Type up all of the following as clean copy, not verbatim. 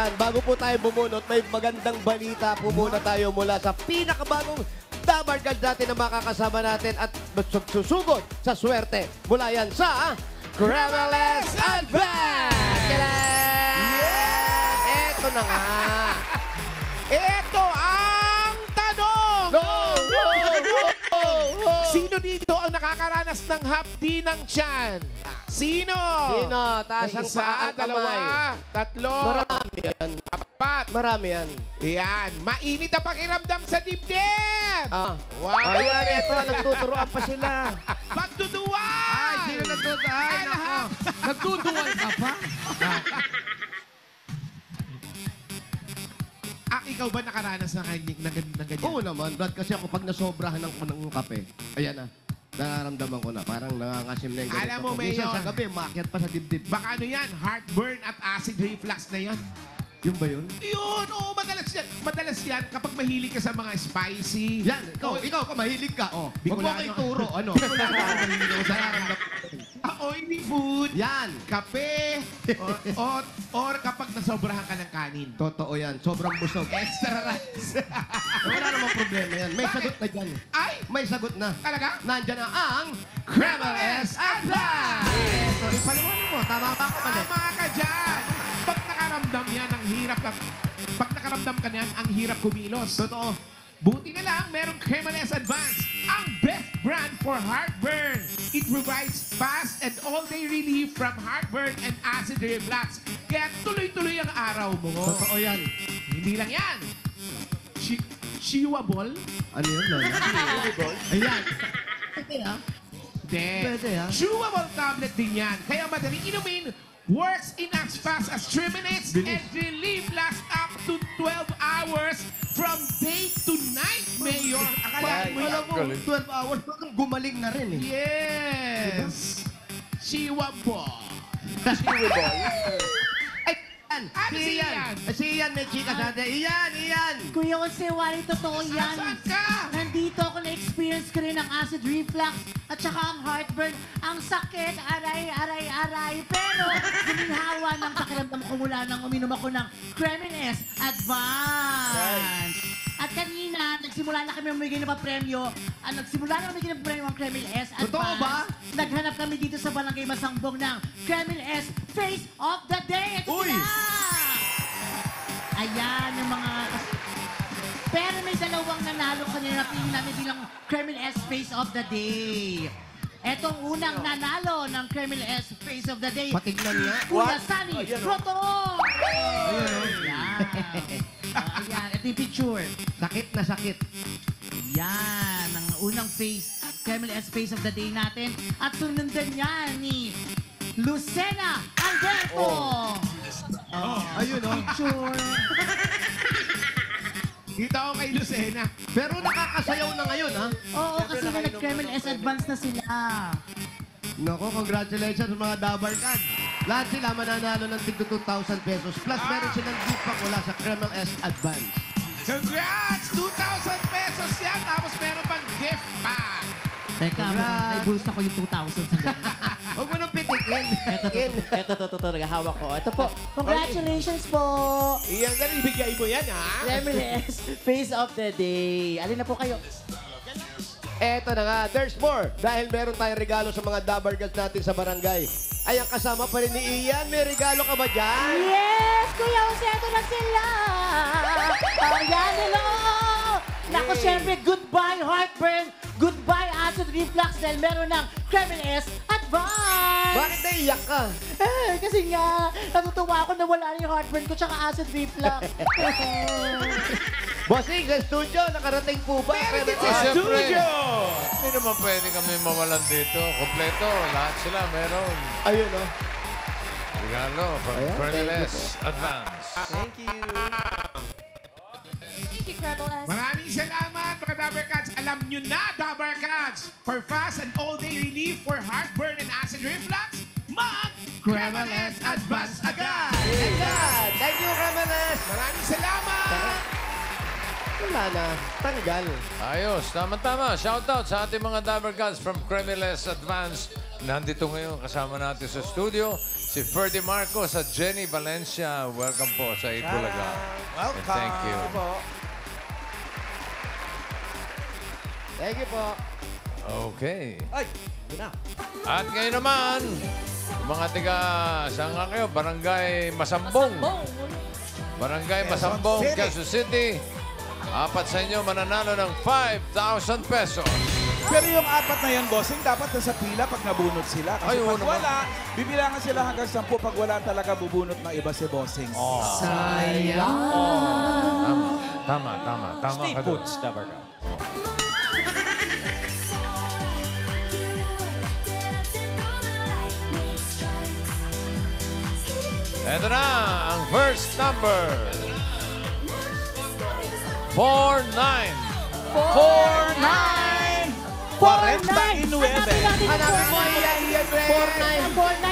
Ayan, bago po tayo bumunot, may magandang balita po muna tayo mula sa pinakabagong Dabar Gods natin na makakasama natin at susugod sa swerte. Mula yan sa Cremeles Advance! Yeah! Eto na nga. Ito ang tanong! Sino dito ang nakakaranas ng hapdi ng tiyan? Sino? Sino? Taas ang Isa, paa, dalawa, kamay. tatlo, Marami yan. apat. Marami yan. Yan. Mainit ang pakiramdam sa dibdib! Ah. Wow! Ayan, eto, nagtuturoan pa sila. Pagduduwal! Ay, sino nagduduwal? Ay, lahat. Nagduduwal ka pa? Ikaw ba nakaranas ng ganyan? Oo naman, Brad, kasi ako pag nasobrahan ng kape, ayan na, nararamdaman ko na, parang nangangasim na yung ganito. Alam mo, ko. Minsan Mayor. sa gabi, maakyat pa sa dibdib. Baka ano yan? Heartburn at acid reflux na yan. Yung ba yun? Yun, oo, madalas yan. Madalas yan kapag mahilig ka sa mga spicy. Yan, ikaw mahilig ka. Oh, wag mo Bicolano. kayo turo. Ano? Bicolano ka mahilig ako sa nararamdaman. Oily food. Yan. Kape. or kapag nasobrahan ka ng kanin. Totoo yan. Sobrang busog. Extra rice. Wala namang problema yan. May sagot na dyan. Ay, May sagot na. talaga? Nandyan na ang Cremeles Advance! Ito, ipaliwanag mo. Tama ba ako mali? Tama ka dyan. Pag nakaramdam yan, ang hirap ka. Pag nakaramdam ka niyan, ang hirap kumilos. Totoo. Buti na lang, merong Cremeles Advance, ang best brand for heartburn. It provides fast and all-day relief from heartburn and acid reflux. Kaya tuloy-tuloy ang araw mo. Totoo yan. Hindi lang yan. Chewable? Ano yun, Lola? Ayan. Hindi. Pwede, ha? Chewable tablet din yan. Kaya madaling inumin, works in as fast as 3 minutes, Bilis. and relief lasts up to 12 hours from day to night, Mayor. Akalain mo yan. Alam mo, 12 hours, parang gumaling na rin eh. Yes! Chewable. Ay, yan. Ano si Ian? Si Ian, may chika sa atin. Ian! Kuya Jose, wali totoo yan. Saan ka? Nandito ako na-experience ko rin ang acid reflux at saka ang heartburn. Ang sakit, aray. Pero guminhawa ng pakiramdam ko mula nang uminom ako ng Cremeles Advance. At kanina, nagsimula na kami mamigay ng papremyo. Nagsimula na kami ng papremyo ng Cremeles Advance. Totoo ba? Naghanap kami dito sa Barangay Masangbong ng Cremeles Face of the Day. Ito Uy! sila! Ayan, yung mga... Pero may dalawang nanalo kanina na pili namin bilang Cremeles Face of the Day. Etong unang nanalo ng Cremeles Face of the Day. Patignan nga. Kuya Sunny Roto! Ayan, Ayan, ito yung picture. Sakit na sakit. Yan, ang unang face, Cremeles Face of the Day natin. At sunundan niya ni Lucena Alberto. Ayun, oh. Picture. Dito ako kay Lucena. Pero nakakasayaw na ngayon, ha? Oo, kasi nga nag-Cremeles Advance na sila. Nako, congratulations sa mga Dabar Gods. Lahat sila mananalo ng tig 2,000 pesos. Plus, meron silang gift pack mula sa Cremeles Advance. Congrats! 2,000 pesos yan. Tapos meron pang gift pack. Teka, may bulsa ko yung 2,000 sa Huwag mo nang pitikin. Ito talaga, hawak ko. Ito po. Congratulations po! Iyan na ibigay mo yan, ha? Cremeles Face of the Day. Alin na po kayo? Eto na nga, there's more. Dahil meron tayong regalo sa mga Dabar Gods natin sa barangay. Ay, ang kasama pa rin ni Ian. May regalo ka ba dyan? Yes! Kuya Jose, ito na sila! Ayan, hello! Naku, syempre, goodbye heartburn, goodbye acid reflux dahil meron ng Cremeles Advance! Bakit naiyak ka? Kasi nga, natutuwa ako na wala na yung heartburn ko tsaka acid reflux. Bossing, sa studio, nakarating po ba? Meron din Cremeles sa Advance? studio! Hindi naman pwede kami mawalan dito. Kompleto. Lahat sila meron. Ayun, oh. Regalo from Ayan, Cremeles Advance. Thank you. Thank you, Cremeles. Maraming salamat, mga Dabar Gods. Alam nyo na, Dabar Gods. For fast and all-day relief for heartburn and acid reflux, mag-Cremeles Advance agad! Ayan! Thank you, Cremeles! Maraming salamat! Wala na. Tanggal. Ayos. Tama-tama. Shoutout sa ating mga Dabar Gods from Cremeles Advance. nandito ngayon kasama natin sa studio si Ferdy Marcos at Jenny Valencia. Welcome po sa Itbulaga. Welcome. And thank you. Thank you po. Okay. Ay, yun na. At ngayon naman, yung mga tiga, saan nga kayo? Barangay Masambong. Barangay Masambong, Quezon City. Apat sa inyo mananalo ng 5,000 pesos. Pero yung apat na yan, bossing, dapat nasa pila pag nabunot sila. Kasi Ay, oo pag naman. wala, bibilangan sila hanggang 10. Pag wala talaga bubunot ng iba si bossing. Tama ka doon. Ito na ang first number. 49. 49! 49! Hanapin mo Ian Ray. 49!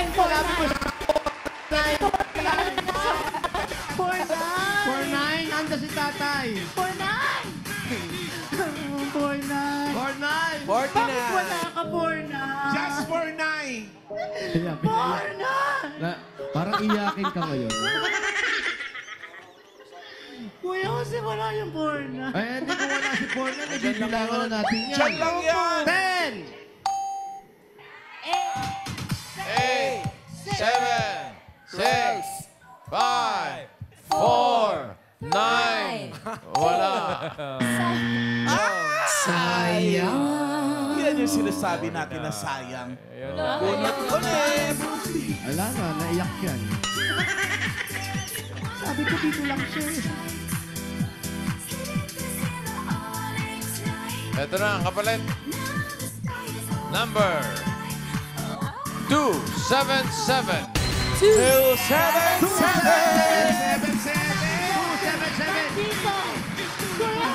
4-9, anda si tatay. 49! 4-9. Bakit wala ka, 49? Just for 9. Parang iyakin ka ngayon. Kuya, kasi wala yung 49. Ay, hindi ko wala si 4-9. Ibibilangan na natin yan. Diyan lang yan! 8, 7, 6, 5, 4, 9. Wala. Sayang. Yan yung sinasabi natin na sayang. Bunot ulit! Wala na, naiyak yan. Sabi ko dito lang siya. Ito na ang kapalit. Number 277. 277! 277. Dito! Kuya,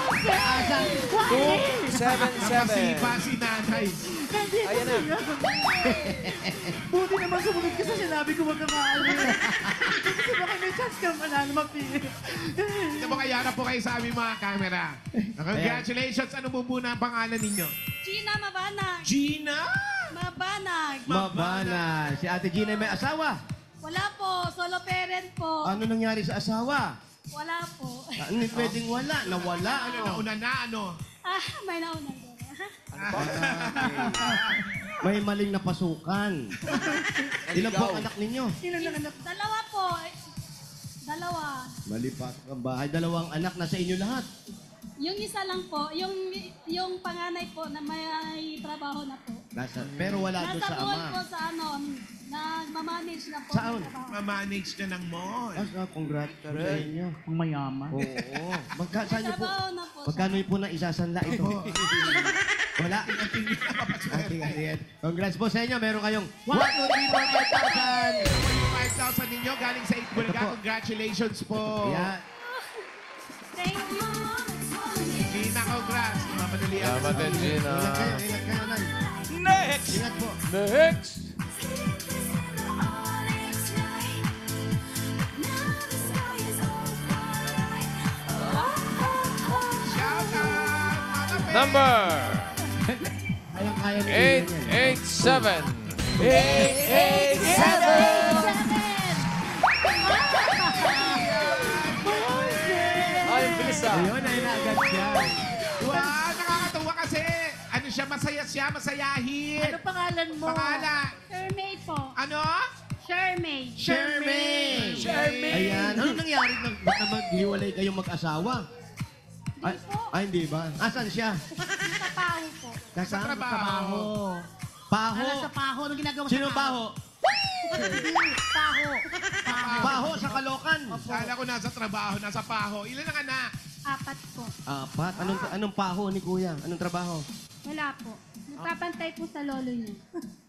Nakasipa si nanay. Ayan na. Buti naman sumunod ka sa sinabi ko wag ka maalam. Kasi baka may chance kang manalo mapili. Ito po kaya na po kayo sa aming mga camera. Congratulations. Ano po muna ang pangalan ninyo? Gina Mabanag. Gina? Mabanag. Mabana. Si Ate Gina may asawa. Wala po. Solo parent po. Ano nangyari sa asawa? Wala po. Hindi pwedeng wala. Nawala. Ano nauna na? Ano? May nauna doon. May maling napasukan. Ilan po ang anak ninyo? Ilan lang anak? Dalawa po. Dalawa. Malipat ang bahay. Dalawang anak na sa inyo lahat. Yung isa lang po. Yung panganay po na may trabaho na po. Pero wala doon Nasa sa mall ama. po sa nagmamanage na po. Saan? ng trabaho. Ma-manage na ng mall. Congrats sa inyo. Ang mayaman. Oo. Saan niyo po? Trabaho na po. Magkano po na isasanla ito? Wala. Ating. Congrats po sa inyo. Meron kayong 1, 2, 3, 4, 5,000. 5,000 ninyo galing sa Itbulaga. Ito po. Congratulations po. Yan. Thank you. Gina, congrats. Mamadali ang Salamat din, Gina. Ingat kayo, Nay. Next! Ingat po. Next. Shout out, mga pe. Number Kayang-kaya ni 887. Ay, bilis ah. Ayun, ay naagad siya. Wow, nakakatuwa kasi. Ano siya, masaya siya, masayahin. Ano pangalan mo? Pangalan. Shermay po. Ano? Shermay. Shermaine! Ayan. Ano nangyari nang maghiwalay kayong mag-asawa? Ay, hindi ba? Asan siya? Sa paho po. Sa trabaho. Paho. Ano sa paho? Anong ginagawa Sino sa baho? Paho. Baho sa Kalokan. Kala ko nasa trabaho, nasa paho. Ilan ang anak? 4 po. Apat. Anong paho ni Kuya? Anong trabaho? Wala po. Nagpapantay po sa lolo niya.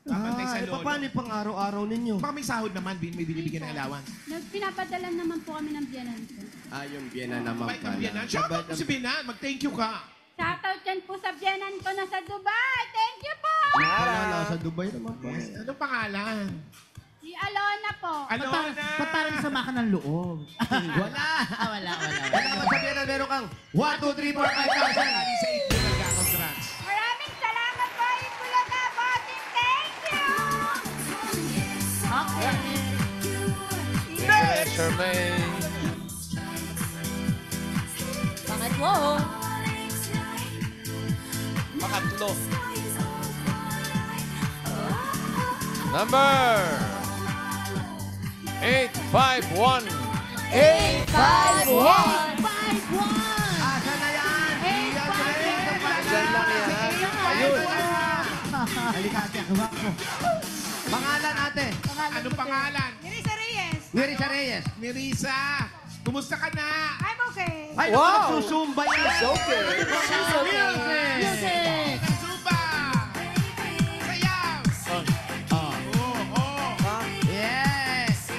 Papantay sa lolo. Paano yung pang-araw-araw ninyo? Baka may sahod naman, may binibigyan ng allowance. Pinapadala naman po kami ng biyanan ko. Yung Biena naman Bait ng pala. Biyanan. Shout out po si Biyanan. Mag-thank you ka. Shoutout dyan po sa biyanan ko na sa Dubai. Thank you po! Nasa Dubai naman pa. Anong pangalan? Si Alona po. Alona! Ba't parang sama ka ng loob? Wala. Wala. Kaya naman sa Biena, meron kang 1, 2, 3, 4, 5,000. Galing sa Itbulaga. Congrats. Maraming salamat po, Itbulaga Bossing. Thank you! Charmaine. Pangatlo. Pangatlo. Number 851. 851. 5-1. Asa na yan? Ian Ray. Diyan lang yan. Ayun. Halika ate, hawak mo. Pangalan ate. Ano pangalan? Nerissa Reyes. Nerissa Reyes. Nerissa, kumusta ka na? I'm okay. Ay, wow! Nagsusumba yan. Okay. Music. Zumba! Sayaw! Oh. Yes!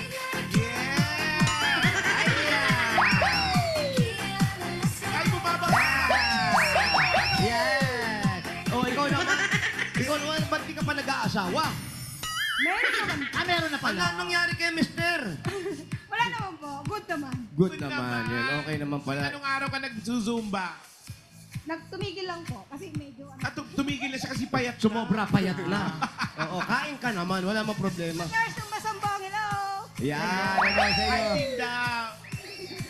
Ay, bumaba ka! Yes! Oh, ikaw naman. Ikaw naman, ba't di ka pa nag-aasawa? Meron naman. Meron na pala. Ano nangyari kay mister? Wala naman po. Good naman. Good naman yun. Okay naman pala. Anong araw ka nagzuzumba? Nagtumigil lang po kasi medyo ano. At tumigil na siya kasi payat. Sumobra payat na. Oo, kain ka naman. Wala mang problema. Nurse ng Basambong, hello! Yan, ano sa Ay, iyo? tinda!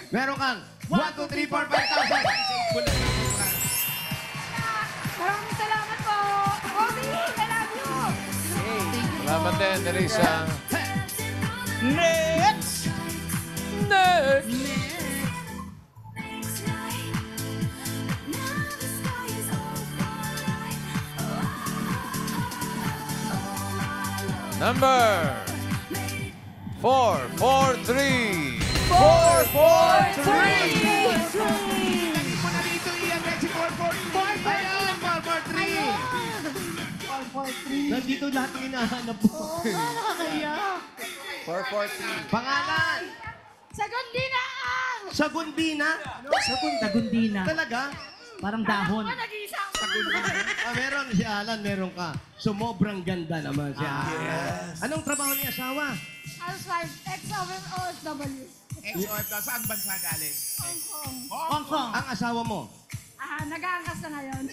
Meron kang 1, 2, 3, 4, 5,000. Maraming salamat po. Obi, I love you! Salamat din, Nerissa. Next! Number 443. 4-4-3. Lagi mo na dito, Ian. Kasi 443. Ayun, 443. Nandito lahat ng hinahanap mo. Nakakaya. 443. Pangalan? Sagundina ang! Sagundina? Tagundina. Talaga? Parang dahon. Nag-iisa ako. Meron si Alan, meron ka. Sumobrang ganda naman si Alan. Anong trabaho ni asawa? Housewife, ex-OFW. Ex-OFW. Saan bansa galing? Hong Kong. Hong Kong. Ang asawa mo? Nag-aangkas na ngayon.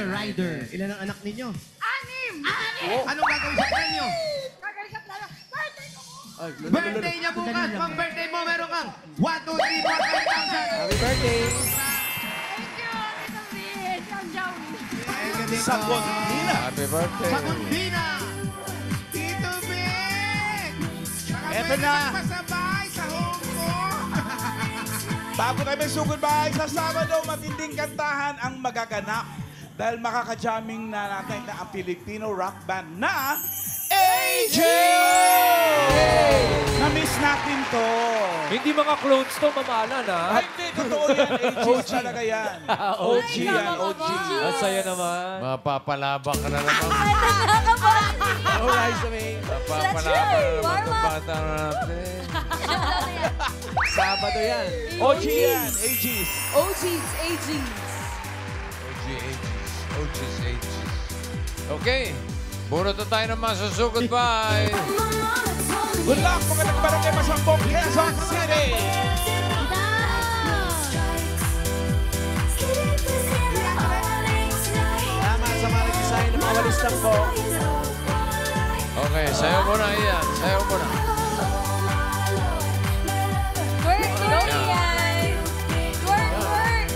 Rider. Ilan ang anak ninyo? Anim! Anong gagawin sa premyo? Kagagat na lang. Birthday ko! Birthday niya bukas. Pang birthday mo, meron kang 1, 2, 3, 4, 5,000. Happy birthday! Thank you, Little Beach. Ang Joey. Sagundina. Happy birthday. Sagundina. Tito Ben! Eto na. Pasabay sa Hong Kong. Bago tayo may sugod bahay sa Sabado, matinding kantahan ang magaganap. Dahil makakajaming na natin na ang Filipino rock band na AJ! Na-miss natin to. Hindi mga clones to, mamahalan ha. Ay, hindi. Totoo yan. AJ talaga yan. OG yan. OG. Ang saya naman. Mapapalabak ka na naman. Alright, Samay. Mapapalabak na naman itong bata natin. Sabado yan. OG yan. AGs. OGs, AGs. OGs, AGs. Okay. Bunot na tayo ng masusugod. Bye. Good luck mga nagbarangay Masambong, Quezon City. Tama sa mga nag-design ng mga walis lang po. Okay, sayo muna yan. Sayo muna. Work, go, Ian. Work, work.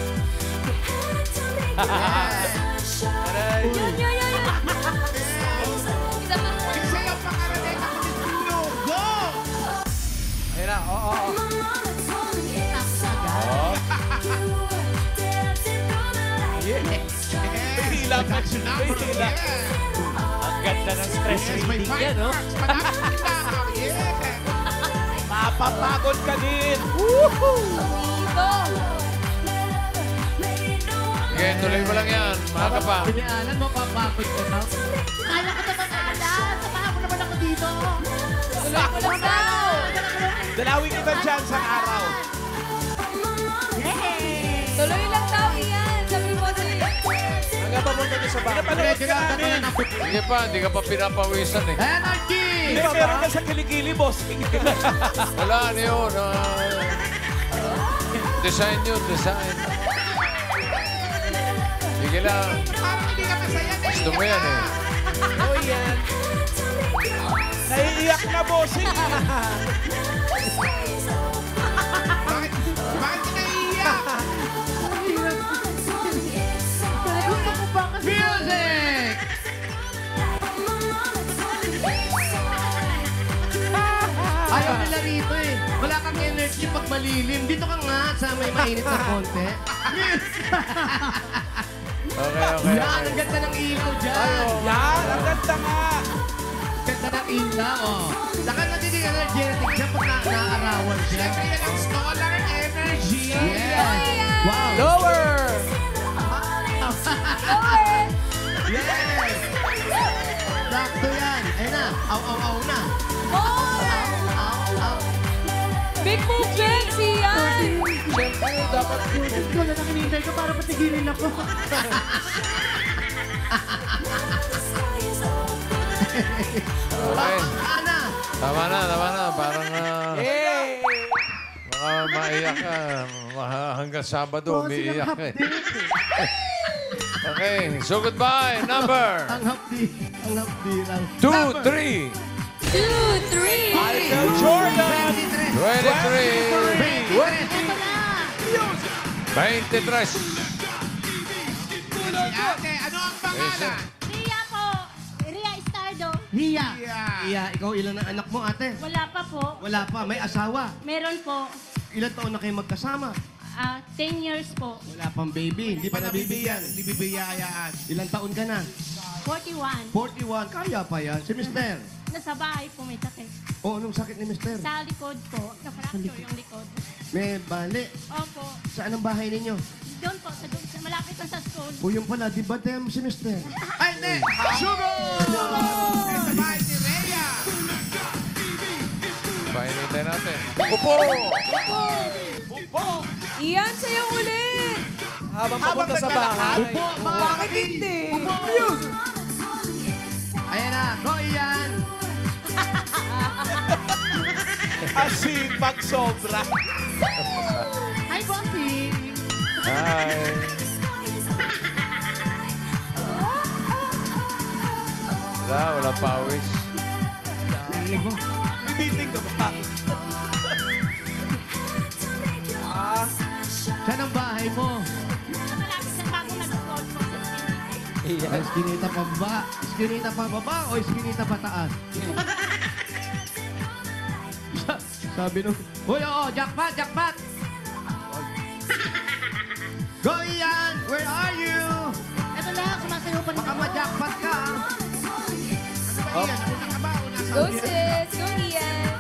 Yun, yun, yun, yun. Isa pa. Sa'yo pakarating ako ni Tino. Go! Ayun na, oo. Hila pa siya. Hila. Ang ganda ng stress May rating yan, no? fireworks. Malapit na. Yeah. Mapapagod ka din. Dito. Okay, tuloy mo lang yan. Maaga pa. Pinaalan mo, papakot ko na. Kaya ko naman, Alan. Samahan mo naman ako dito. Tuloy mo lang daw. Dalawin kita dyan sa araw. Tuloy lang daw, Ian. Sabi mo si... Hanggang pamunta niyo sa bahay. Pinapanood ka namin. Hindi pa, hindi ka pa pinapawisan eh. Energy! Hindi, meron ka sa kilikili, boss. Wala, ano yun? Design yun, design. Sige lang. Parang hindi ka masaya. Gusto mo yan eh. Oh, yan. Naiiyak na, bossing. Bakit ka naiiyak? Gusto ko ba kasi... Music! Ayaw nila rito eh. Wala kang energy pag malilim. Dito ka nga sa may mainit na konti. Okay. Yan, ang ganda ng ilaw dyan. Yan, ang ganda nga. Ganda ng ilaw, oh. Saka natinig energetic siya pag naaarawan siya. Siyempre yan ang solar energy. Yes! Wow! Lower! Yes! Sakto yan. Ayun na. Aw na. Aw. Big move, James, Ian! Siyempre, dapat Wala na kinintay ko para patigilin ako. Okay. Ana! Tama na. Parang Hey! baka maiyak ka. Hanggang Sabado, umiiyak ka eh. Okay, so goodbye. Number Ang hapdi lang. 2, 3, 2, 3! Michael Jordan. 23, Ito na! 23. Ate, ano ang pangalan? Ria po. Ria Estardo. Hiya! Hiya. Hiya, ikaw ilan ang anak mo, ate? Wala pa po. Wala pa, may asawa. Meron po. Ilan taon na kayo magkasama? 10 years po. Wala pang baby, hindi pa nabibigyan. Hindi bibiyayaan. Ilang taon ka na? 41. 41, kaya pa yan. Si Mister. Nasa bahay po may sakit. O, anong sakit ni Mister? Sa likod po. Na-fracture yung likod. May bali. Opo. Saan ang bahay ninyo? Doon po. Sa malapit lang sa school. O, yung pala, di ba tem si Mister? Ay, hindi! Sugar! Sa bahay ni Rhea. Painitin natin. Upo! Ian, sa'yo ulit! Habang papunta sa bahay. Bakit hindi? Ayan na, go Ian! Asipag sobra. Hi, Bossy! Hi. Wala pawis. Narinig mo? Meeting ka ba? Saan ang bahay mo? Malapit sa bagong nag-school po. Eskinita pa ba? Eskinita pa baba o eskinita pa taas? Sabi nung, Uy, oo, jackpot! Go Ian! Where are you? Ito na, sumasayo pa rin Baka ako. ma-jackpot ka, ah. Ano ba yan? Una ka ba? Una sa Go, sis! Go, Ian!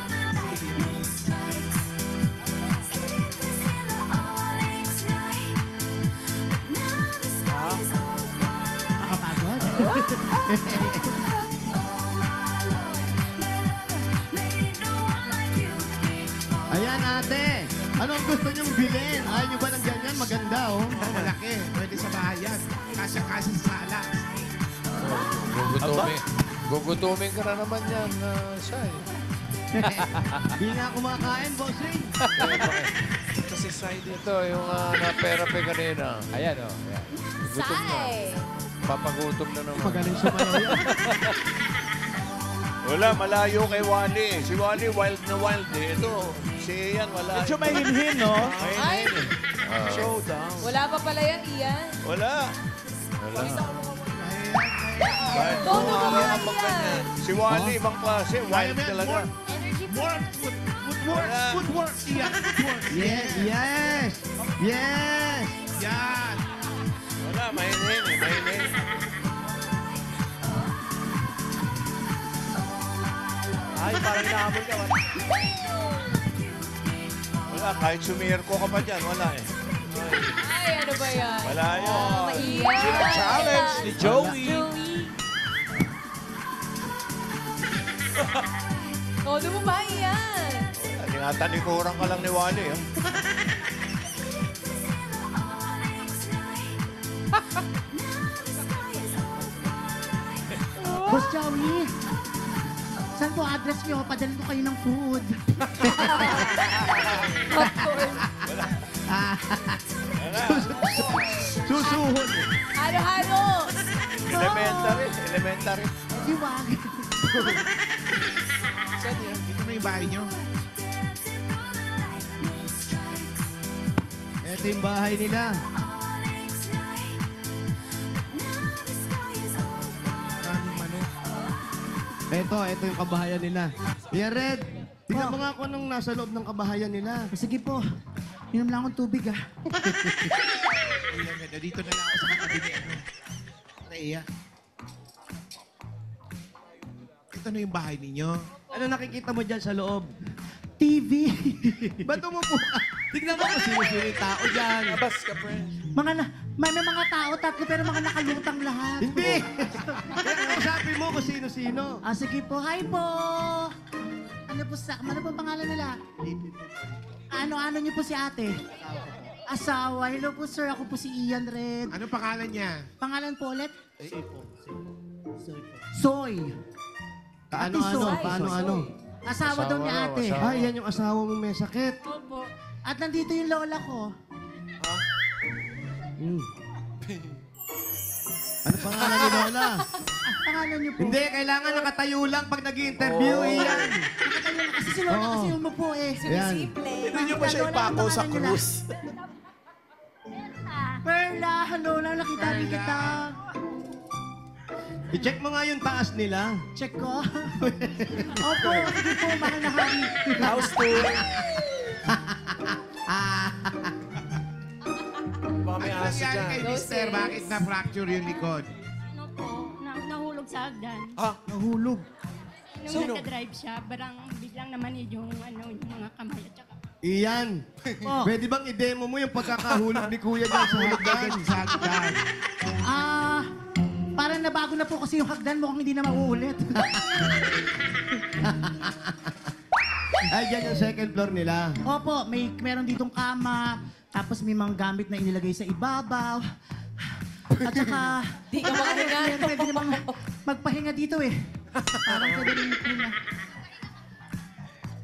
Nakapagod. Ayan, ate. Ano ang gusto niyong bilhin? Ayaw niyo ba ng ganyan? Maganda, oh. Oh, malaki. Pwede sa bahay yan. Kasya-kasya sa sala. Gugutumin ka na naman yan, Shai. Di nga kumakain, bossing. Kasi side Ito, yung na-therapy kanina. Ayan, oh. Ayan. Gutom na. Sai! Papagutom na naman. Magaling sumayaw yan. Wala, malayo kay Wally. Si Wally, wild na wild eh. Ito, si Ian, wala. Medyo may hinhin, no? Ay! Showdown. Wala pa pala yan, Ian. Wala. Kahit Todo kung mo ano nga, ang pagganyan. Si Wally, ibang klase. Wild talaga. More footwork. Footwork. Iyan. Footwork. Yes! Yan. Wala, mahinhin eh. Mahinhin. Ay, parang inahabol ka. Wala, kahit sumirko ka pa dyan, wala eh. Ay, ano ba yan? Wala yun. Oh, maiyan. Challenge ni Joey. Joey. Todo mo ba, Ian? Tinatanikuran ka lang ni Wally. Eh. Boss Joey, saan po address niyo? Padalhin ko kayo ng food. Popcorn. Susuhod. Halo-halo. Elementary. Di wag. yung bahay nyo? Ito yung bahay nila. Ito yung kabahayan nila. Yeah, Red. Tingnan mo nga kung anong nasa loob ng kabahayan nila. Sige po. Inom lang akong tubig, ah. Ayan, ganda. Dito na lang ako sa katabi ni ano. Naiya. Ito na yung bahay ninyo. Ano nakikita mo dyan sa loob? TV. Ba't umupo ka? Tignan mo kung sino-sino yung tao dyan. Labas ka, friend. May mga tao, tatlo, pero mga nakalutang lahat. Hindi. Kaya sabi mo kung sino-sino. Sige po. Hi po. Ano po pangalan nila? Ano niyo po si ate? Asawa. Hello po, sir. Ako po si Ian Red. Ano pangalan niya? Pangalan po ulit? Soy. Paano? Asawa daw ni ate. Ay, yan yung asawa mo may sakit. Opo. At nandito yung lola ko. Ano pangalan ni Lola? Pangalan niyo po? Hindi, kailangan nakatayo lang pag nag-i-interview. Iyan. Nakatayo na kasi si lola kasi yung mo po eh. Yan. Hindi nyo ba siya ipako sa krus? Perla, lola, nakita rin kita. I-check mo nga yung taas nila. Check ko. Opo, sige po, mahal na hari. House tour. Baka may aso Nangyari dyan. kay Mister, bakit na-fracture yung likod? Ano po, nahulog sa hagdan. Nahulog. Nung Sino? nagka-drive siya, biglang naman yung mga kamay at saka Iyan. Pwede bang i-demo mo yung pagkakahulog ni Kuya dyan sa hagdan? Parang nabago na po kasi yung hagdan, mukhang hindi na mauulit. Ay, dyan yung second floor nila. Opo, meron ditong kama, tapos may mga gamit na inilagay sa ibabaw. At saka, Di ka makahinga. pwede namang magpahinga dito eh. Parang pwede rin magpahinga.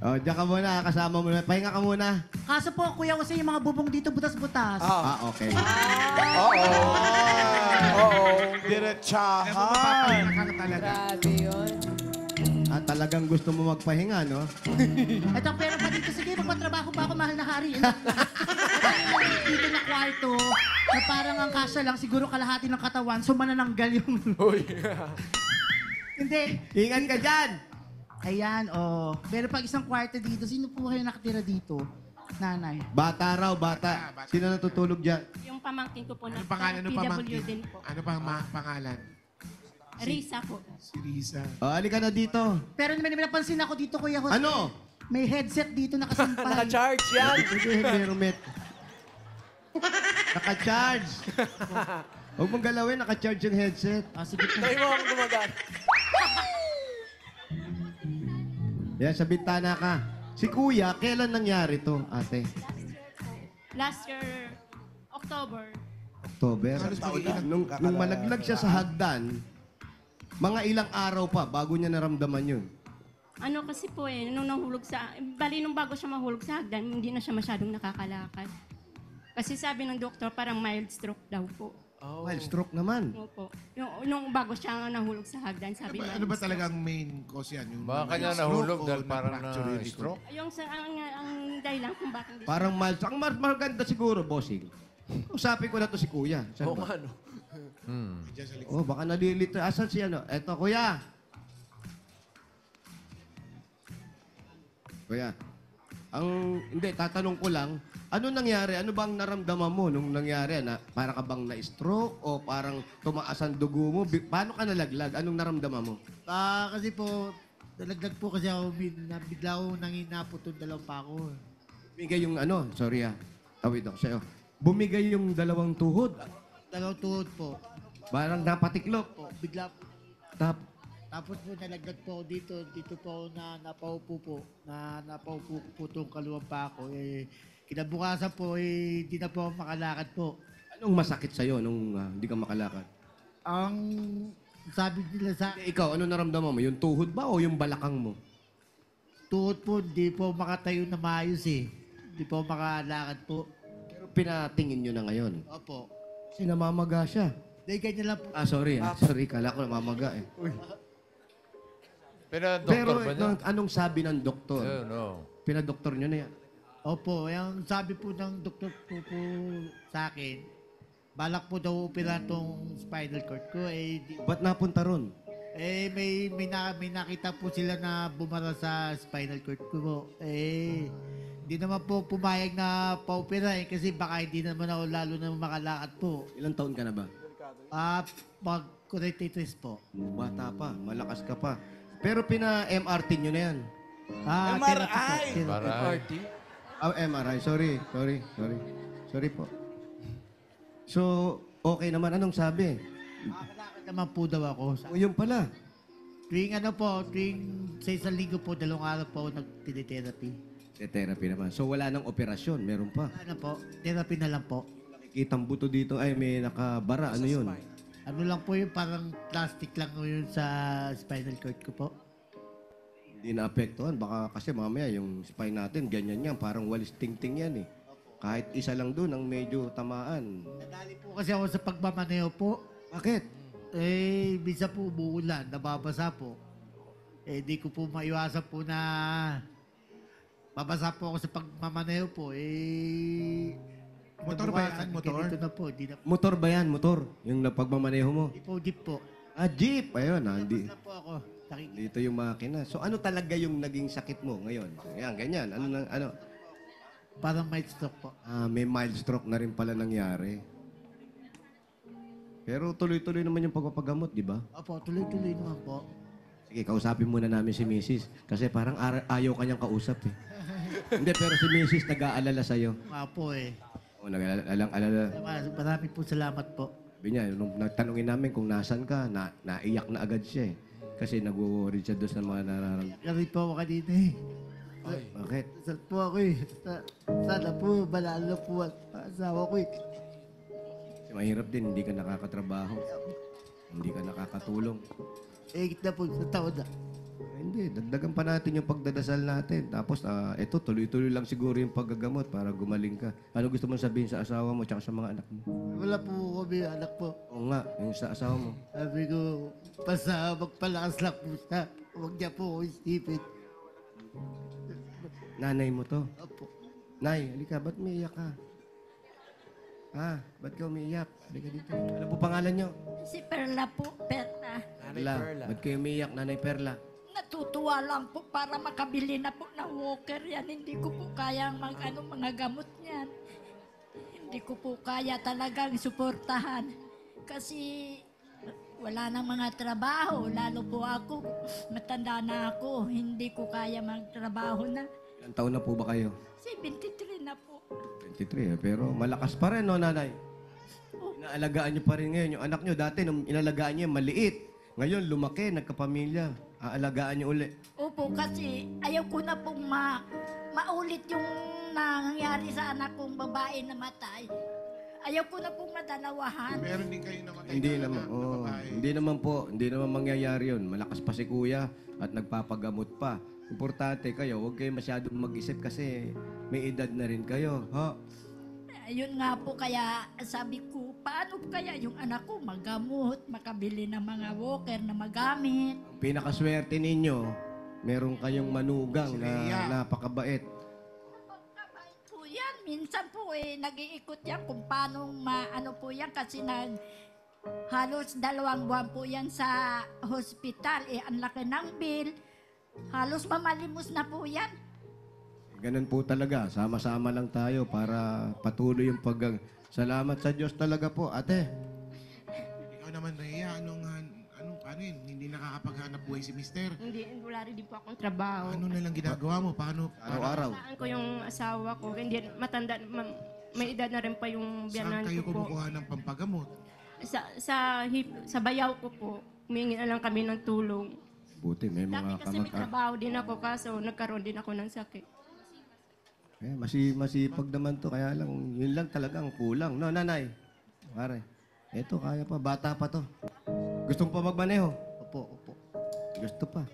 Diyan ka muna, kasama mo na. Pahinga ka muna. Kaso po, Kuya Jose, yung mga bubong dito butas-butas. Okay. Oo. Diretsahan. Mapapahinga ka talaga. Grabe yun. Talagang gusto mo magpahinga, no? Ito, pero pa dito, sige, magpatrabaho pa ako, mahal na hari. Dito na kwarto, na parang ang kasya lang, siguro kalahati ng katawan, so manananggal yung... Hindi. Ingat ka dyan! Ayan, Pero pag isang kwarto dito, sino po kayo nakatira dito? Nanay. Bata raw, bata. Sino natutulog dyan? yung pamangkin ko po na Ano pangalan ng pamangkin? PWD po. Ano pang pangalan? Risa po. Si Risa. Halika na dito. Pero may napansin ako dito, Kuya Jose. Ano? May headset dito nakasampay. Naka-charge yan. Sige, Meromet. Naka-charge. Huwag mong galawin, naka-charge yung headset. Sige po. Tayo mo akong gumagana. Yan, sa bintana ka. Si Kuya, kailan nangyari to, ate? Last year, October. October. Nung malaglag siya sa hagdan, mga ilang araw pa bago niya naramdaman yun. Ano kasi po nung nahulog nung bago siya mahulog sa hagdan, hindi na siya masyadong nakakalakad. Kasi sabi ng doktor, parang mild stroke daw po. Well, stroke naman. Opo. Nung bago siya nahulog sa hagdan, sabi Ano ba talagang main cause yan? Yung Baka kanya stroke nahulog o dahil parang na-fracture yung likod? na-stroke? Yung ang dahilan kung bakit hindi Parang mild. Ang maganda siguro, bossing. Usapin ko na to si Kuya. Saan Oo ba? nga, no? Diyan sa likod. Oh, baka nalilito. Asan si ano? Eto, Kuya. Kuya. Hindi, tatanong ko lang, ano nangyari? Ano bang naramdaman mo nung nangyari? Parang ka bang na-stroke o parang tumaas ang dugo mo? Paano ka nalaglag? Anong naramdaman mo? Kasi po, nalaglag po kasi ako, bigla ako nanginapot yung dalawang pako. Bumigay yung ano, sorry tawid ako sa'yo. Bumigay yung dalawang tuhod. Dalawang tuhod po. Parang napatiklop. Bigla po. Tapos po nalaglag po ako dito po ako napaupo po. Napaupo po itong kaluwang pako. Kinabukasan po, hindi na po ako makalakad po. Anong masakit sa'yo nung hindi ka makalakad? Ang sabi nila sa Ikaw, ano naramdaman mo? Yung tuhod ba o yung balakang mo? tuhod po, hindi po makatayo na maayos eh. Hindi po makalakad po. Pero pinatingin nyo na ngayon. Opo. Kasi namamaga siya. Hindi, ganyan lang po. Sorry. Sorry, kala ko namamaga eh. Pinadoktor Pero ba niya? anong sabi ng doktor? No. Pinadoktor nyo na yan. Opo, yung sabi po ng doktor po sa akin, balak po daw operahan tong spinal cord ko. Ba't napunta ron? May nakita po sila na bumara sa spinal cord ko po. Hindi naman po pumayag na pa-operahin kasi baka hindi naman ako lalo na makalakad po. Ilang taon ka na ba? Pag 43 po. Bata pa, malakas ka pa. Pero pina-MRT nyo na yan. MRI! Therapy po. MRI. Sorry po. So, okay naman. Anong sabi? Makalakad naman po daw ako. O, yun pala. Tuwing sa isang linggo po, 2 araw po ako nag-therapy. Therapy naman. So, wala nang operasyon. Meron pa. Ano po? Therapy na lang po. Kitang buto dito. Ay, may nakabara. Ano yun? Ano lang po yun, parang plastic lang po yun sa spinal cord ko po. Hindi naapektuhan. Baka kasi mamaya yung spine natin, ganyan yan. Parang walis ting-ting yan eh. Kahit isa lang doon ang medyo tamaan. Nadali po kasi ako sa pagmamaneho po. Bakit? Bisa po umuulan, nababasa po. Di ko po maiwasan po na babasa po ako sa pagmamaneho po. Motor ba yan? Motor? Ganito na po. Di na po. Motor ba yan? Motor? Yung napagmamaneho mo? Di po, jeep po. Jeep! Ayun, hindi. Na po ako. Dito yung makina. So, ano talaga yung naging sakit mo ngayon? Ayan, ganyan. Ano? Parang mild stroke po. May mild stroke na rin pala nangyari. Pero tuloy-tuloy naman yung pagpapagamot, di ba? Opo, tuloy-tuloy naman po. Sige, kausapin muna namin si Mrs. Kasi parang ayaw kanyang kausap eh. Hindi, pero si Mrs. nag-aalala sa'yo. Nga po Oo, nag-aalala. Marami po salamat po. Sabi niya, nung nagtanungin namin kung nasan ka, naiyak na agad siya eh. Kasi nag-worry siya doon sa mga nararamdaman. Kami po ako kanina eh. Bakit? Saan po ako eh. Sana po, malalo po ang asawa ko eh. Mahirap din, hindi ka nakakatrabaho. Hindi ka nakakatulong. Na po sa taon na. Hindi, dagdagan pa natin yung pagdadasal natin. Tapos, eto, tuloy-tuloy lang siguro yung paggagamot para gumaling ka. Ano gusto mong sabihin sa asawa mo tsaka sa mga anak mo? Wala po kami anak po. Oo nga, yung sa asawa mo. Sabi ko, basta magpalakas lang po siya. Huwag niya po ako isipin. Nanay mo to. Opo. Nay, halika, ba't umiiyak ka? Ba't ka umiiyak? Halika dito. Ano po pangalan nyo? Si Perla po, Perla. Perla. Ba't kayo umiiyak, Nanay Perla? Natutuwa lang po para makabili na po ng walker yan. Hindi ko po kaya mga gamot niyan. Hindi ko po kaya talagang suportahan. Kasi wala nang mga trabaho. Lalo po ako, matanda na ako. Hindi ko kaya magtrabaho na. Ilang taon na po ba kayo? 73 na po. 23 pero malakas pa rin, no, Nanay? Inaalagaan niyo pa rin ngayon. Yung anak niyo, dati nung inalagaan niyo, maliit. Ngayon, lumaki, nagkapamilya. Aalagaan niyo uli. Opo, kasi ayaw ko na pong maulit yung nangyari sa anak kong babae na matay. Ayaw ko na pong madalawahan. Meron din kayo namatay Hindi naman, hindi naman mangyayari yun. Malakas pa si kuya at nagpapagamot pa. Importante kayo, huwag kayo masyadong mag-isip kasi may edad na rin kayo. Ayun nga po, kaya sabi ko, paano kaya yung anak ko magamot, makabili ng mga walker na magamit? Pinakaswerte ninyo, meron kayong manugang na napakabait. Kabait po yan. Minsan po nag-iikot yan kung paano maano po yan kasi halos 2 buwan po yan sa hospital. Ang laki ng bill. Halos mamalimos na po yan. Ganun po talaga. Sama-sama lang tayo para patuloy yung Salamat sa Diyos talaga po, ate. Ikaw naman, Rhea, paano yun? Hindi nakakapaghanap buhay si mister? Hindi, wala rin din po akong trabaho. Ano na lang ginagawa mo? Paano? Araw-araw. Saan ko yung asawa ko, hindi matanda, may edad na rin pa yung biyanan Saan kayo ko po. kumukuha ng pampagamot? Sa bayaw ko po, humingi na lang kami ng tulong. Buti, may Dati mga kasi may trabaho din ako, kaso nagkaroon din ako ng sakit. Masipag naman to, kaya lang, yun lang talagang kulang. No, Nanay? Pare, eto, kaya pa, bata pa to. Gusto mo pa magmaneho? Opo. Gusto pa.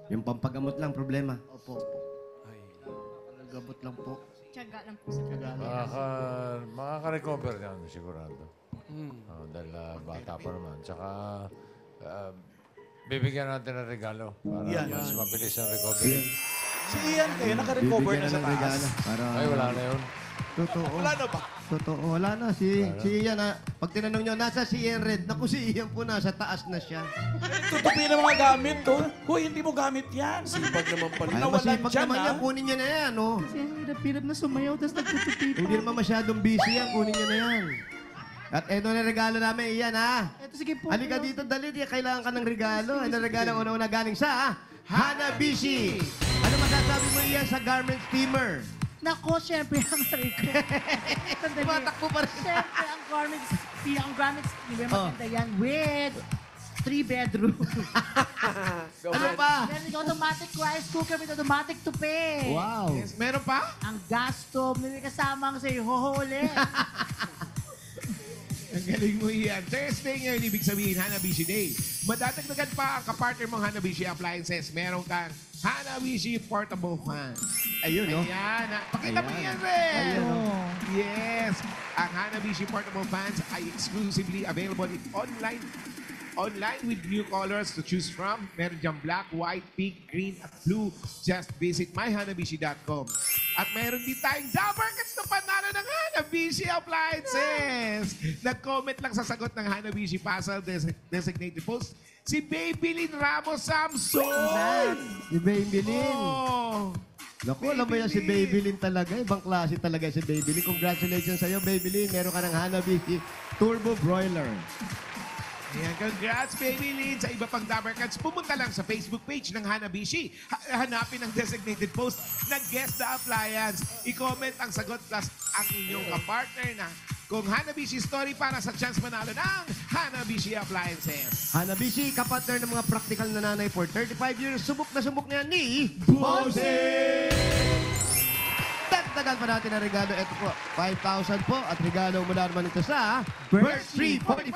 Yung pampagamot lang, problema. Opo. Gamot lang po. Tiyaga lang po sa trabaho. Makaka-recover yan, sigurado. Dahil bata pa naman. Tsaka, bibigyan natin ng regalo para Yan. mas mabilis ang recovery. Si Ian kayo, naka-recover na Bibigyan sa ng taas. regalo. Para... Ay, wala na yun. Totoo. Wala na ba? Totoo. Wala na. Si Ian, pag tinanong nyo, nasa si Ian Red. Naku, si Ian po nasa taas na siya. Tutupi ng mga gamit to. Hoy, hindi mo gamit yan. Sipag naman pala. Ay, Nawalan masipag dyan, naman ah. yan. Kunin niya na yan, oh. Kasi ang hirap-hirap na sumayaw, tapos nagtutupi pa. Hindi naman masyadong busy yan. Kunin niya na yan. At eto na regalo namin, Ian, ha? Eto, sige po. Halika dito, dali. Kailangan ka ng regalo. Ano regalo una-una galing sa Hanabishi. Ano masasabi mo, Ian, sa garment steamer? Nako, syempre ang Rico. Tumatakbo pa rin. Syempre ang garments, di ba Oh. maganda yan, with 3 bedroom. Ano pa? Meron yung automatic rice cooker with automatic tupi. Wow. Yes, meron pa? Ang gas stove, may kasamang sa'yo, hohole. Ang galing mo iyan. Thursday ngayon, ibig sabihin, Hanabishi Day. Madadagdagan pa ang kapartner mong Hanabishi Appliances. Meron kang Hanabishi Portable Fan. Ayun, no? Ayan. Pakita mo Ayan. yan, Red. Ayun, no? Yes. Ang Hanabishi Portable Fans ay exclusively available in online with new colors to choose from. Meron diyang black, white, pink, green, at blue. Just visit myhanabishi.com. At meron din tayong Dabber Cats na panalo ng Hanabishi Appliances. Nag-comment lang sa sagot ng Hanabishi Puzzle Designated Post si Babylin Ramos Samson. Si Babylin. Oh. Naku, alam mo yan si Babylin talaga. Ibang klase talaga si Babylin. Congratulations sa'yo, Babylin. Meron ka ng Hanabishi Turbo Broiler. Ayan, congrats, Baby Lynn. Sa iba pang Dabber Cats, pumunta lang sa Facebook page ng Hanabishi. Hanapin ang designated post na Guess the Appliance. I-comment ang sagot plus ang inyong kapartner na kung Hanabishi story para sa chance manalo ng Hanabishi Appliances. Hanabishi, kapatner ng mga practical na nanay for 35 years. Subok na yan ni Bossing! Dagdagan pa natin ang regalo. Ito po, 5,000 po. At regalo mula naman ito sa Birch Tree 45.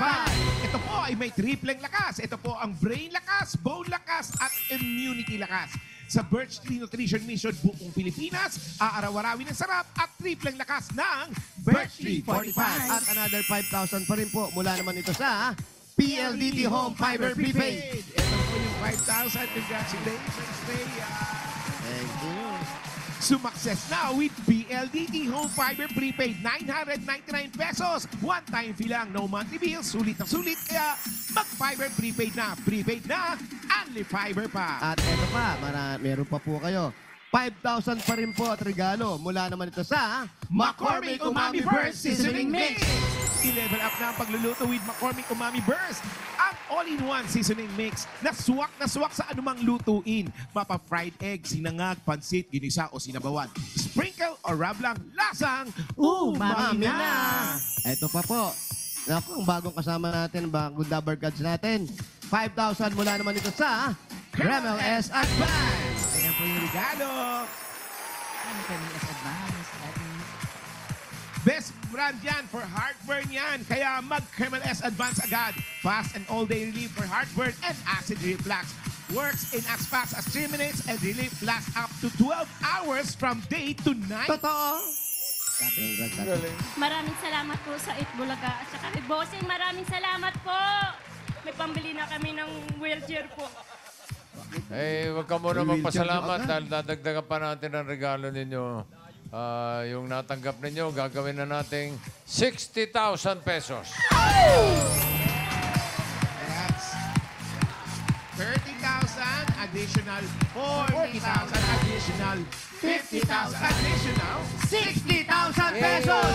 Ito po ay may tripleng lakas. Ito po ang brain lakas, bone lakas, at immunity lakas. Sa Birch Tree Nutrition Mission buong Pilipinas, aaraw-arawin ng sarap at tripleng lakas ng Birch Tree 45. At another 5,000 pa rin po mula naman ito sa PLDT Home Fiber Prepaid. Ito po yung 5,000. Congratulations, Rhea. Thank you. Sumakses na with PLDT Home Fiber Prepaid. 999 pesos. One-time fee lang. No monthly bills. Sulit na sulit. Kaya mag-fiber prepaid na. Prepaid na. Only fiber pa. At eto pa, meron pa po kayo. 5,000 pa rin po at regalo mula naman ito sa McCormick Umami Burst Seasoning Mix. I-level up na ang pagluluto with McCormick Umami Burst. Ang all-in-one seasoning mix na swak sa anumang lutuin. Mapa-fried egg, sinangag, pansit, ginisa o sinabawan. Sprinkle o rub lang, lasang umami na. Ito pa po. Naku, ang bagong kasama natin, bagong Dabber Cats natin. 5,000 mula naman ito sa Kremel S Advance. Ayan po yung regalo. Ano kami as advance? Best brand yan for heartburn yan. Kaya mag-Kremel S Advance agad. Fast and all-day relief for heartburn and acid reflux. Works in as fast as 3 minutes and relief lasts up to 12 hours from day to night. Totoo. Maraming salamat po sa Itbulaga at saka kay Bossing. Maraming salamat po. May pambili na kami ng wheelchair po. Eh, wag ka muna magpasalamat dahil dadagdagan pa natin ang regalo ninyo. Yung natanggap ninyo, gagawin na nating 60,000 pesos. That's 30,000 additional, 40,000 additional, 50,000 additional, 60,000 pesos!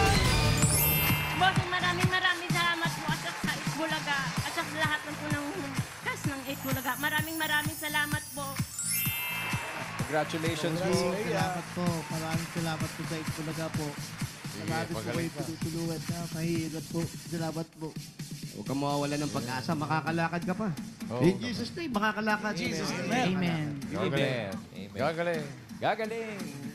Bossing, maraming salamat po at saka sa Itbulaga at saka lahat ng po ng cast ng Itbulaga. Maraming salamat po. Congratulations po. Salamat po. Maraming salamat po sa Itbulaga po. Marami po kayo tutulungan na mahirap po. Salamat po. Huwag kang mawawala ng pag-asa. Makakalakad ka pa. Oo. In Jesus' name, makakalakad. Jesus' Amen. Gagaling. Gagaling. Gagaling.